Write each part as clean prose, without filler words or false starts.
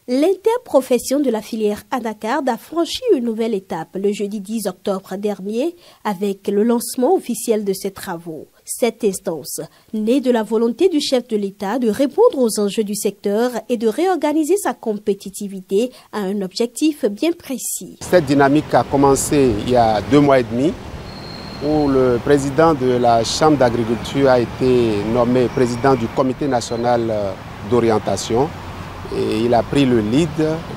L'interprofession de la filière anacarde a franchi une nouvelle étape le jeudi 10 octobre dernier avec le lancement officiel de ses travaux. Cette instance, née de la volonté du chef de l'État de répondre aux enjeux du secteur et de réorganiser sa compétitivité, a un objectif bien précis. Cette dynamique a commencé il y a 2 mois et demi, où le président de la Chambre d'agriculture a été nommé président du Comité national d'orientation. Et il a pris le lead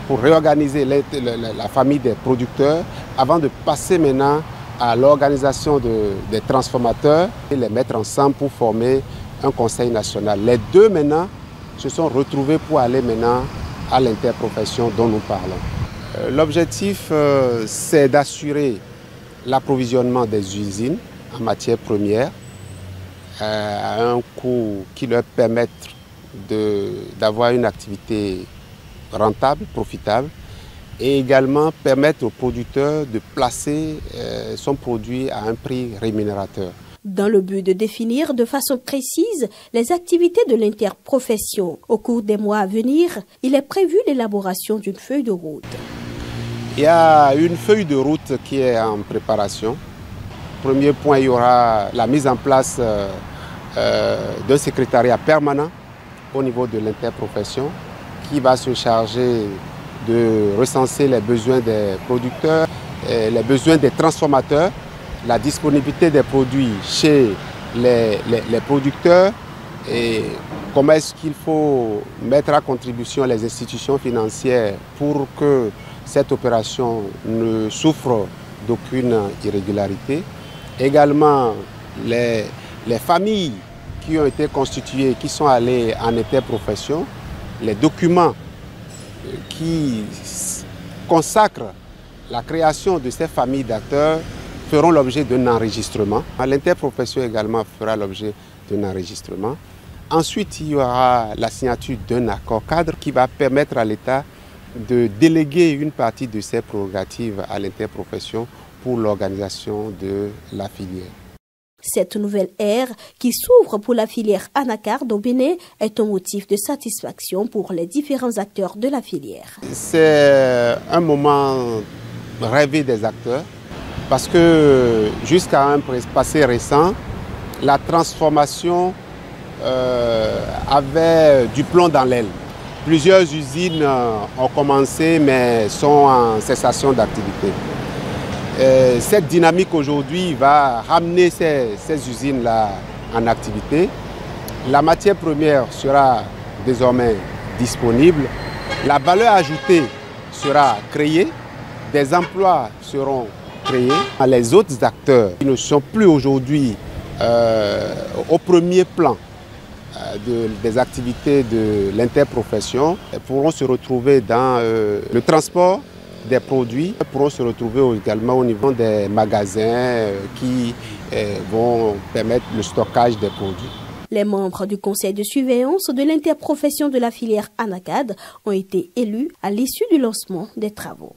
pour réorganiser la famille des producteurs avant de passer maintenant à l'organisation des transformateurs et les mettre ensemble pour former un conseil national. Les deux maintenant se sont retrouvés pour aller maintenant à l'interprofession dont nous parlons. L'objectif, c'est d'assurer l'approvisionnement des usines en matières premières à un coût qui leur permette d'avoir une activité rentable, profitable, et également permettre aux producteurs de placer son produit à un prix rémunérateur. Dans le but de définir de façon précise les activités de l'interprofession au cours des mois à venir, il est prévu l'élaboration d'une feuille de route. Il y a une feuille de route qui est en préparation. Premier point, il y aura la mise en place d'un secrétariat permanent au niveau de l'interprofession qui va se charger de recenser les besoins des producteurs, les besoins des transformateurs, la disponibilité des produits chez les producteurs et comment est-ce qu'il faut mettre à contribution les institutions financières pour que cette opération ne souffre d'aucune irrégularité. Également, les familles qui ont été constituées, qui sont allées en interprofession, les documents qui consacrent la création de ces familles d'acteurs feront l'objet d'un enregistrement. L'interprofession également fera l'objet d'un enregistrement. Ensuite, il y aura la signature d'un accord cadre qui va permettre à l'État de déléguer une partie de ses prérogatives à l'interprofession pour l'organisation de la filière. Cette nouvelle ère qui s'ouvre pour la filière anacarde au Bénin est un motif de satisfaction pour les différents acteurs de la filière. C'est un moment rêvé des acteurs parce que jusqu'à un passé récent, la transformation avait du plomb dans l'aile. Plusieurs usines ont commencé mais sont en cessation d'activité. Cette dynamique aujourd'hui va ramener ces usines-là en activité. La matière première sera désormais disponible. La valeur ajoutée sera créée. Des emplois seront créés. Les autres acteurs qui ne sont plus aujourd'hui au premier plan des activités de l'interprofession pourront se retrouver dans le transport des produits, pourront se retrouver également au niveau des magasins qui vont permettre le stockage des produits. Les membres du conseil de surveillance de l'interprofession de la filière anacarde ont été élus à l'issue du lancement des travaux.